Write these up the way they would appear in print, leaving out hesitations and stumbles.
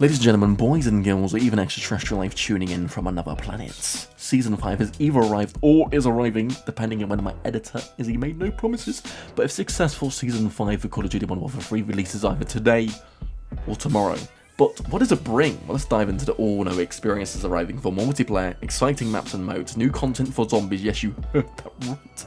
Ladies and gentlemen, boys and girls, or even extraterrestrial life tuning in from another planet. Season 5 has either arrived or is arriving, depending on when my editor is. He made no promises, but if successful, Season 5 for Call of Duty Modern Warfare 3 releases either today or tomorrow. But what does it bring? Well, let's dive into the all-new experiences arriving for multiplayer, exciting maps and modes, new content for zombies, yes you heard that right,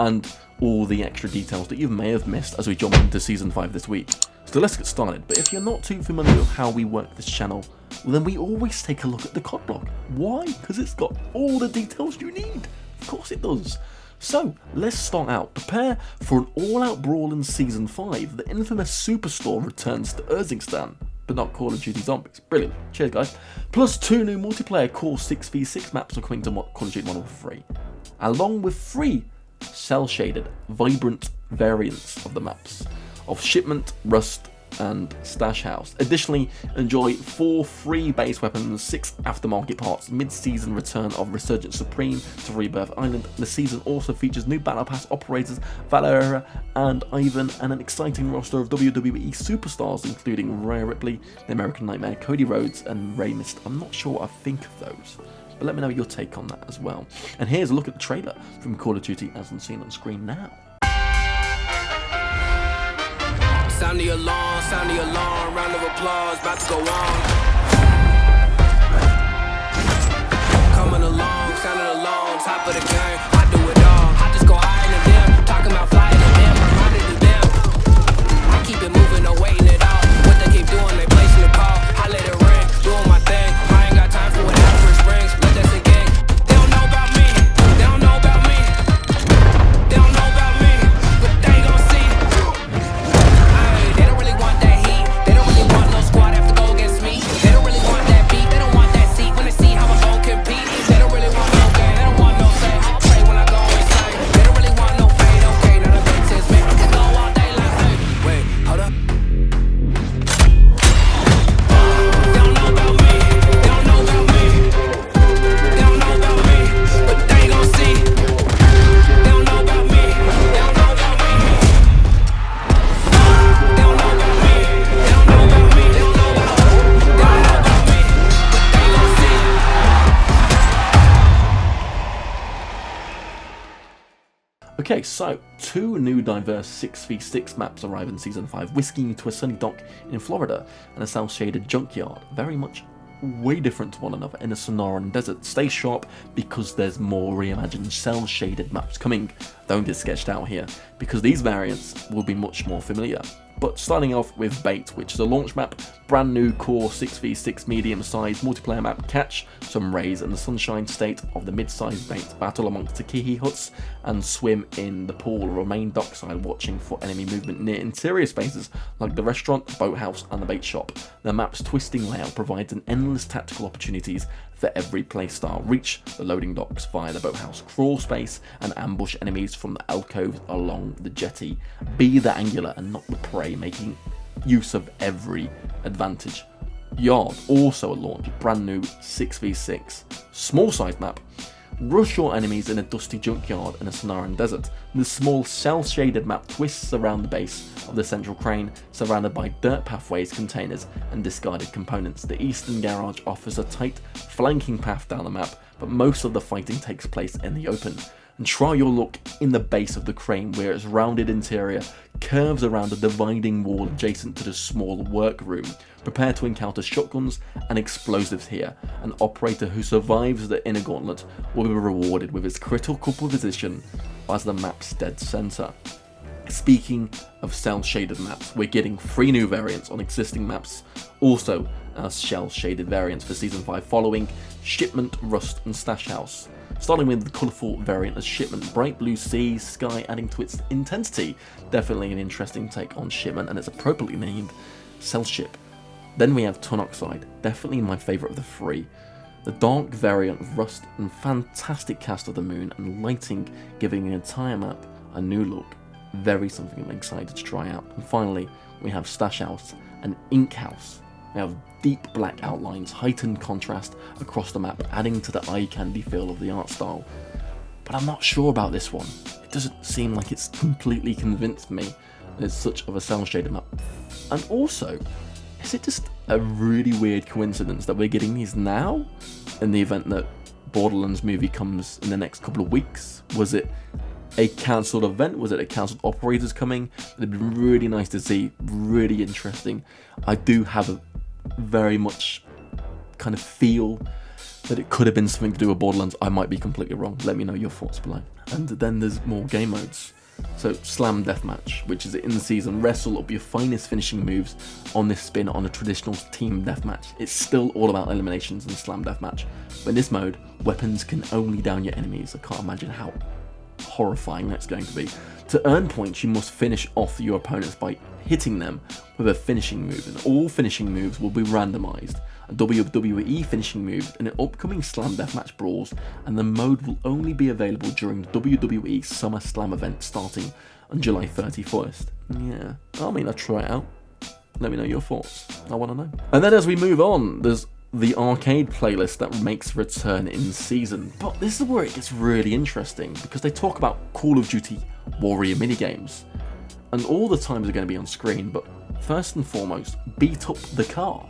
and all the extra details that you may have missed as we jump into Season 5 this week. So let's get started, but if you're not too familiar with how we work this channel, well, then we always take a look at the COD block. Why? Because it's got all the details you need. Of course it does. So let's start out. Prepare for an all-out brawl in Season 5. The infamous Superstore returns to Urzingstan, but not Call of Duty Zombies. Brilliant. Cheers guys. Plus 2 new multiplayer core 6v6 maps are coming to Call of Duty Modern Warfare 3, along with 3 cel-shaded, vibrant variants of the maps of Shipment, Rust, and Stash House. Additionally, enjoy 4 free base weapons, 6 aftermarket parts, mid-season return of Resurgent Supreme to Rebirth Island. The season also features new Battle Pass operators, Valera and Ivan, and an exciting roster of WWE superstars, including Rhea Ripley, The American Nightmare, Cody Rhodes, and Rey Myst. I'm not sure what I think of those, but let me know your take on that as well. And here's a look at the trailer from Call of Duty as seen on screen now. Sound the alarm, round of applause, about to go on. Coming along, sounding along, top of the game, I do it all. I just go higher than them, talking about flying than them, I'm running to them. I keep it moving, no waiting at all. What they keep doing, they placing the call. I let it ring, doing my thing. I ain't got time for whatever it springs, let that sink in. They don't know about me, they don't know about me. They don't know about me, but they gon' see. Okay, so 2 new diverse 6v6 maps arrive in Season 5, whisking you to a sunny dock in Florida and a cel-shaded junkyard, very much way different to one another in the Sonoran Desert. Stay sharp because there's more reimagined cel-shaded maps coming. Don't get sketched out here, because these variants will be much more familiar. But starting off with Bait, which is a launch map, brand new core 6v6 medium-sized multiplayer map. Catch some rays in the sunshine state of the mid-sized Bait, battle amongst takihi huts and swim in the pool. Remain dockside watching for enemy movement near interior spaces like the restaurant, boathouse and the bait shop. The map's twisting layout provides an endless tactical opportunities for every playstyle. Reach the loading docks via the boathouse crawl space and ambush enemies from the alcoves along the jetty. Be the angular and not the prey, making use of every advantage. Yard, also a launch, brand new 6v6 small sized map. Rush your enemies in a dusty junkyard in a Sonoran Desert. The small cel-shaded map twists around the base of the central crane, surrounded by dirt pathways, containers and discarded components. The eastern garage offers a tight flanking path down the map, but most of the fighting takes place in the open. And try your luck in the base of the crane, where its rounded interior curves around a dividing wall adjacent to the small workroom. Prepare to encounter shotguns and explosives here. An operator who survives the inner gauntlet will be rewarded with its critical position as the map's dead center. Speaking of cel-shaded maps, we're getting 3 new variants on existing maps, also as cel-shaded variants for Season 5 following Shipment, Rust and Stash House. Starting with the colourful variant as Shipment, bright blue sea, sky adding to its intensity. Definitely an interesting take on Shipment, and it's appropriately named Cel-Ship. Then we have Tunoxide, definitely my favourite of the 3. The dark variant of Rust and fantastic cast of the moon and lighting, giving the entire map a new look. Very something I'm excited to try out. And finally, we have Stash House and Ink House. We have deep black outlines, heightened contrast across the map, adding to the eye candy feel of the art style. But I'm not sure about this one. It doesn't seem like it's completely convinced me that it's such of a cel-shaded map. And also, Is it just a really weird coincidence that we're getting these now, in the event that Borderlands movie comes in the next couple of weeks? Was it a cancelled event? Was it a cancelled operators coming? It'd be really nice to see, really interesting. I do have a very much kind of feel that it could have been something to do with Borderlands. I might be completely wrong. Let me know your thoughts below. And then there's more game modes. So Slam Deathmatch, which is in the season, wrestle up your finest finishing moves on this spin on a traditional team deathmatch. It's still all about eliminations in Slam Deathmatch, but in this mode, weapons can only down your enemies. I can't imagine how horrifying that's going to be. To earn points, you must finish off your opponents by hitting them with a finishing move, and all finishing moves will be randomized. A WWE finishing move in an upcoming Slam Deathmatch brawls, and the mode will only be available during the WWE Summer Slam event starting on July 31st. Yeah, I mean, I'll try it out. Let me know your thoughts. I want to know. And then as we move on, there's the arcade playlist that makes a return in season. But this is where it gets really interesting, because they talk about Call of Duty Warrior minigames. And all the times are going to be on screen, but first and foremost, beat up the car.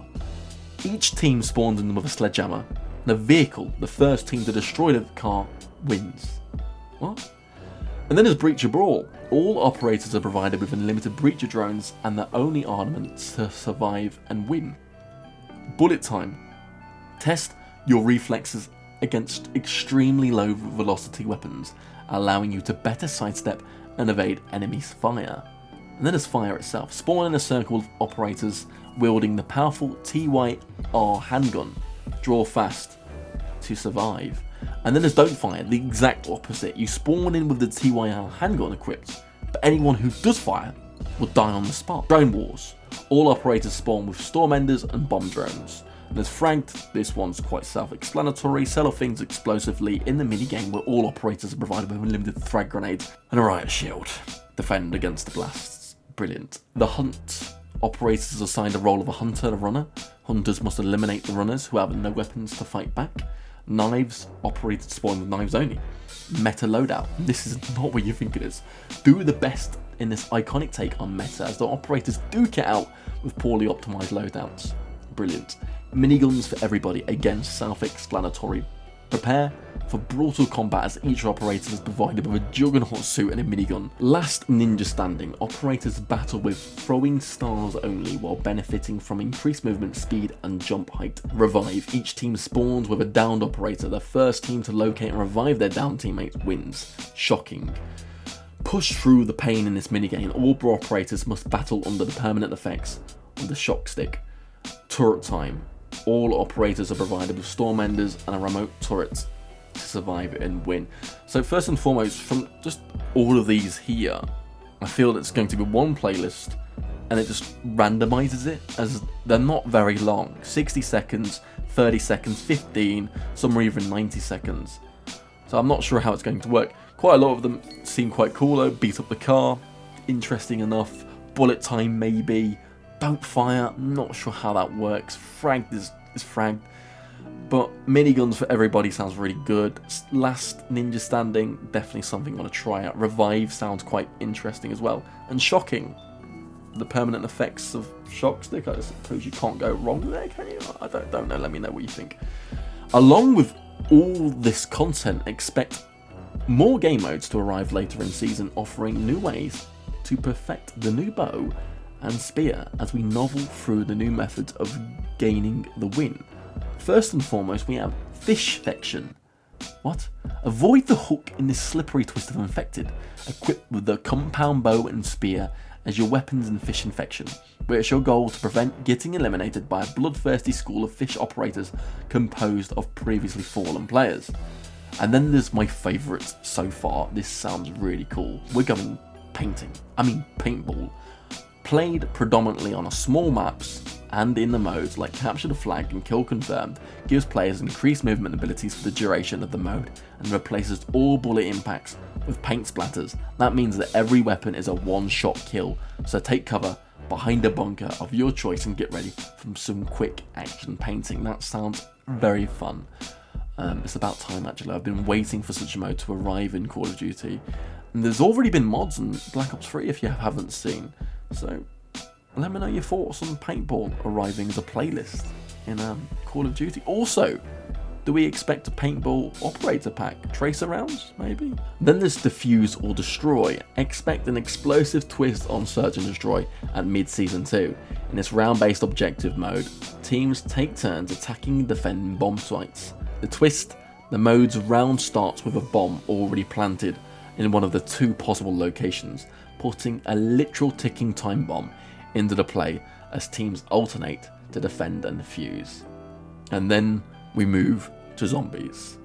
Each team spawns in with a sledgehammer, and the vehicle, the first team to destroy the car, wins. What? And then there's Breacher Brawl. All operators are provided with unlimited breacher drones and the only armament to survive and win. Bullet time. Test your reflexes against extremely low velocity weapons, allowing you to better sidestep and evade enemies' fire. And then there's fire itself. Spawn in a circle of operators wielding the powerful TYR handgun. Draw fast to survive. And then there's don't fire, the exact opposite. You spawn in with the TYR handgun equipped, but anyone who does fire will die on the spot. Drone wars. All operators spawn with storm enders and bomb drones. And there's fragged. This one's quite self-explanatory. Sell off things explosively in the minigame where all operators are provided with unlimited frag grenades and a riot shield. Defend against the blasts. Brilliant. The hunt. Operators are assigned a role of a hunter and a runner. Hunters must eliminate the runners who have no weapons to fight back. Knives. Operators spawn with knives only. Meta loadout. This is not what you think it is. Do the best in this iconic take on meta, as the operators duke it out with poorly optimized loadouts. Brilliant. Miniguns for everybody. Again, self-explanatory. Prepare for brutal combat as each operator is provided with a juggernaut suit and a minigun. Last ninja standing. Operators battle with throwing stars only while benefiting from increased movement speed and jump height. Revive. Each team spawns with a downed operator. The first team to locate and revive their downed teammates wins. Shocking. Push through the pain in this minigame. All operators must battle under the permanent effects of the shock stick. Turret time. All operators are provided with storm enders and a remote turret to survive and win. So first and foremost, from just all of these here, I feel that it's going to be one playlist and it just randomizes it, as they're not very long. 60 seconds, 30 seconds, 15, some are even 90 seconds. So I'm not sure how it's going to work. Quite a lot of them seem quite cool though. Beat up the car, interesting enough. Bullet time maybe. Don't fire, not sure how that works. Fragged is fragged. But miniguns for everybody sounds really good. Last ninja standing, definitely something I want to try out. Revive sounds quite interesting as well. And shocking. The permanent effects of shock stick, I suppose you can't go wrong there, can you? I don't know, let me know what you think. Along with all this content, expect more game modes to arrive later in season, offering new ways to perfect the new bow and spear as we novel through the new methods of gaining the win. First and foremost, we have fish infection. What? Avoid the hook in this slippery twist of infected, equipped with the compound bow and spear as your weapons in fish infection, where it's your goal to prevent getting eliminated by a bloodthirsty school of fish operators composed of previously fallen players. And then there's my favourite so far. This sounds really cool. We're going paintball. Played predominantly on a small maps and in the modes like Capture the Flag and Kill Confirmed, gives players increased movement abilities for the duration of the mode and replaces all bullet impacts with paint splatters. That means that every weapon is a one-shot kill, so take cover behind a bunker of your choice and get ready for some quick action painting. That sounds very fun. It's about time actually. I've been waiting for such a mode to arrive in Call of Duty, and there's already been mods in Black Ops 3 if you haven't seen. So let me know your thoughts on paintball arriving as a playlist in Call of Duty. Also, do we expect a paintball operator pack? Tracer rounds, maybe? Then there's defuse or destroy. Expect an explosive twist on search and destroy at mid-season 2. In this round-based objective mode, teams take turns attacking and defending bomb sites. The twist, the mode's round starts with a bomb already planted in one of the 2 possible locations, putting a literal ticking time bomb into the play as teams alternate to defend and defuse. And then we move to zombies.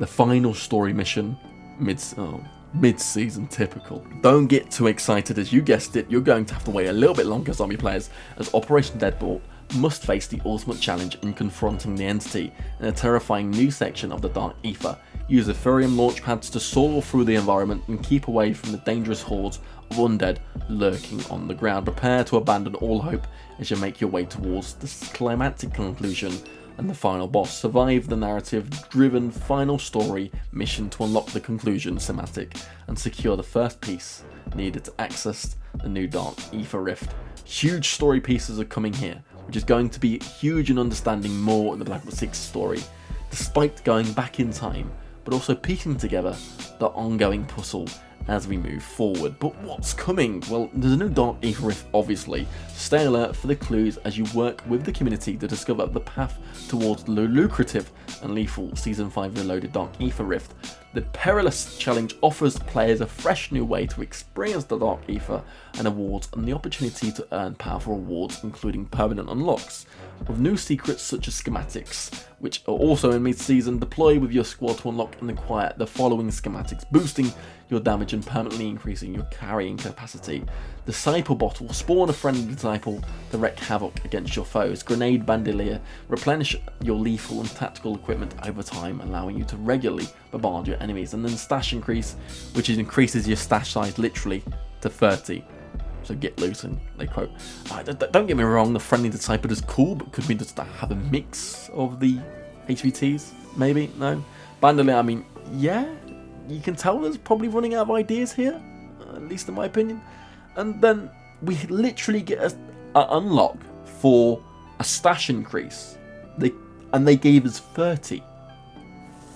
The final story mission, mid-season typical. Don't get too excited, as you guessed it, you're going to have to wait a little bit longer, zombie players, as Operation Deadbolt must face the ultimate challenge in confronting the entity in a terrifying new section of the Dark Aether. Use Ethereum launch pads to soar through the environment and keep away from the dangerous hordes of undead lurking on the ground. Prepare to abandon all hope as you make your way towards the climactic conclusion and the final boss. Survive the narrative-driven final story mission to unlock the conclusion thematic and secure the first piece needed to access the new Dark Aether Rift. Huge story pieces are coming here, which is going to be huge in understanding more in the Black Ops 6 story, despite going back in time, but also piecing together the ongoing puzzle as we move forward. But what's coming? Well, there's a new Dark Aether Rift, obviously. Stay alert for the clues as you work with the community to discover the path towards the lucrative and lethal Season 5 Reloaded Dark Aether Rift. The Perilous Challenge offers players a fresh new way to experience the Dark Aether and awards and the opportunity to earn powerful rewards, including permanent unlocks. With new secrets such as schematics, which are also in mid-season, deploy with your squad to unlock and acquire the following schematics, boosting your damage and permanently increasing your carrying capacity. Disciple Bottle, spawn a friendly disciple to wreak havoc against your foes. Grenade Bandolier, replenish your lethal and tactical equipment over time, allowing you to regularly bombard your enemies. And then Stash Increase, which increases your stash size literally to 30. So get loose, and they quote. Don't get me wrong, the friendly disciple is cool, but could we just have a mix of the HVTs? Maybe? No? Bandolier, I mean, yeah, you can tell there's probably running out of ideas here, at least in my opinion. And then we literally get an unlock for a stash increase. They gave us 30.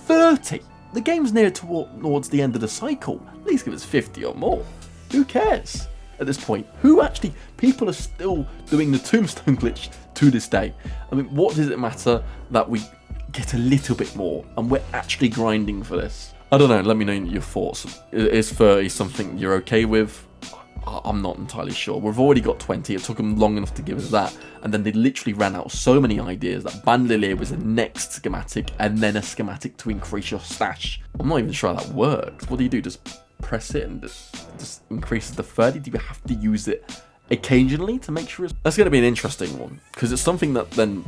30! The game's near towards the end of the cycle. At least give us 50 or more. Who cares? At this point, people are still doing the tombstone glitch to this day. I mean, what does it matter that we get a little bit more and we're actually grinding for this? I don't know, let me know your thoughts. Is 30 something you're okay with? I'm not entirely sure. We've already got 20, it took them long enough to give us that, and then they literally ran out so many ideas that Bandolier was the next schematic, and then a schematic to increase your stash. I'm not even sure how that works. What do? Just press it and just increases to 30? Do you have to use it occasionally to make sure that's going to be an interesting one, because it's something that then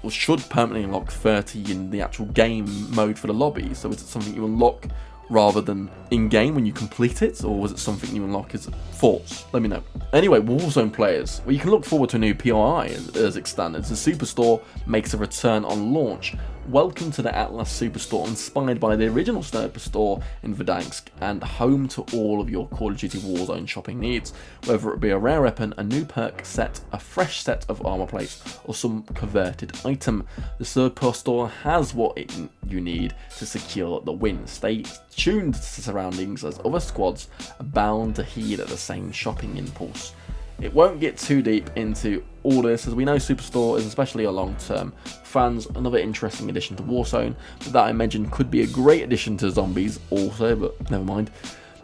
should permanently unlock 30 in the actual game mode for the lobby. So is it something you unlock rather than in-game when you complete it, or was it something you unlock as thoughts? Let me know. Anyway, Warzone players, well, you can look forward to a new PRI as it stands. The Superstore makes a return on launch. Welcome to the Atlas Superstore, inspired by the original Superstore in Verdansk and home to all of your Call of Duty Warzone shopping needs. Whether it be a rare weapon, a new perk set, a fresh set of armor plates, or some converted item, the Superstore has what you need to secure the win. Stay tuned to the surroundings as other squads are bound to heed at the same shopping impulse. It won't get too deep into all this, as we know Superstore is especially a long-term fans, another interesting addition to Warzone, but that I mentioned could be a great addition to Zombies also, but never mind.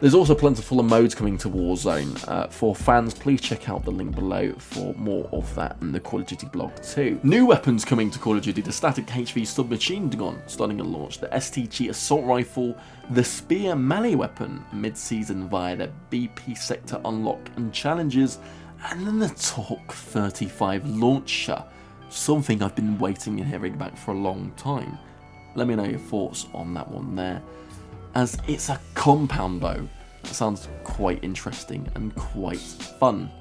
There's also plentiful of modes coming to Warzone. For fans, please check out the link below for more of that in the Call of Duty blog too. New weapons coming to Call of Duty: the static HV submachine gun starting at launch, the STG assault rifle, the spear melee weapon mid-season via the BP sector unlock and challenges, and then the Torque 35 launcher, something I've been waiting and hearing back for a long time. Let me know your thoughts on that one there, as it's a compound bow. That sounds quite interesting and quite fun.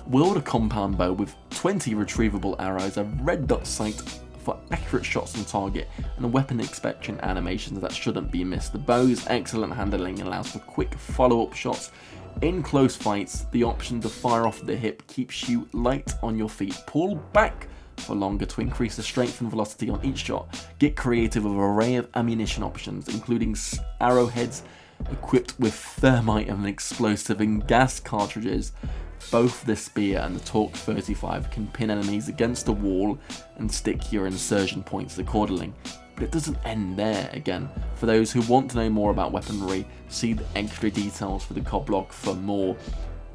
Wield a compound bow with 20 retrievable arrows, a red dot sight for accurate shots on target, and a weapon inspection animations that shouldn't be missed. The bow's excellent handling allows for quick follow-up shots In close fights, the option to fire off the hip keeps you light on your feet. Pull back for longer to increase the strength and velocity on each shot. Get creative with an array of ammunition options, including arrowheads equipped with thermite and explosive and gas cartridges. Both the spear and the Torque 35 can pin enemies against the wall and stick your insertion points accordingly. But it doesn't end there. Again, for those who want to know more about weaponry, see the extra details for the COD blog for more.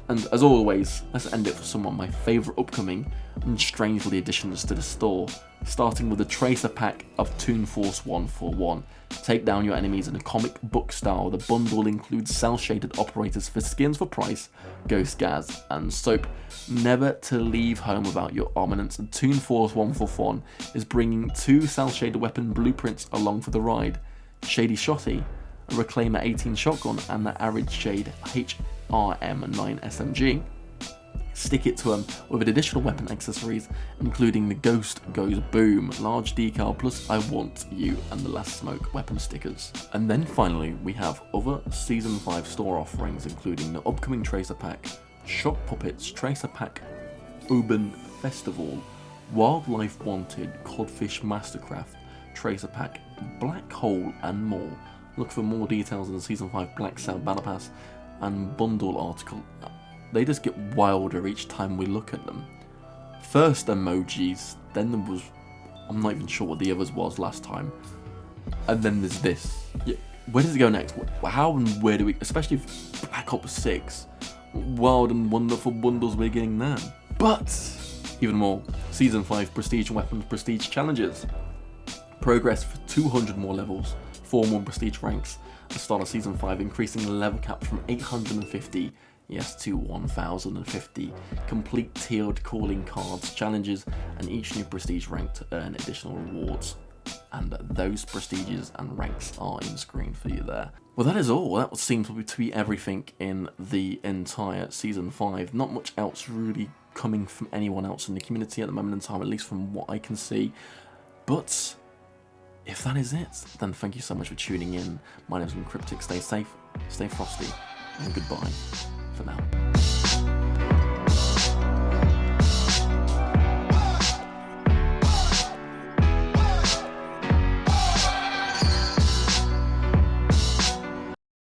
And as always, let's end it for some of my favourite upcoming and strangely additions to the store, starting with the Tracer Pack of Toon Force 141. Take down your enemies in a comic book style. The bundle includes cel-shaded operators for skins for price, ghost gas, and soap. Never to leave home without your armaments, and Toon Force 141 is bringing 2 cel-shaded weapon blueprints along for the ride. Shady Shotty, a Reclaimer 18 shotgun, and the Arid Shade HRM9 SMG. Stick it to them with additional weapon accessories, including the Ghost Goes Boom, large decal, plus I Want You and the Last Smoke weapon stickers. And then finally, we have other Season 5 store offerings, including the upcoming Tracer Pack, Shock Puppets, Tracer Pack, Urban Festival, Wildlife Wanted, Codfish Mastercraft, Tracer Pack, Black Hole, and more. Look for more details in the Season 5 Black Cell Battle Pass and bundle article. They just get wilder each time we look at them. First emojis, then there was, I'm not even sure what the others was last time, and then there's this. Yeah, where does it go next? How and where do we, especially Black Ops 6, wild and wonderful bundles we're getting there. But even more, Season 5 Prestige and Weapons Prestige Challenges. Progress for 200 more levels, 4 more Prestige ranks at the start of Season 5, increasing the level cap from 850 to 1050. Complete tiered calling cards, challenges, and each new prestige rank to earn additional rewards. And those prestiges and ranks are in screen for you there. Well, that is all. That seems to be everything in the entire Season 5. Not much else really coming from anyone else in the community at the moment in time, at least from what I can see. But if that is it, then thank you so much for tuning in. My name's been Cryptic. Stay safe, stay frosty, and goodbye for now.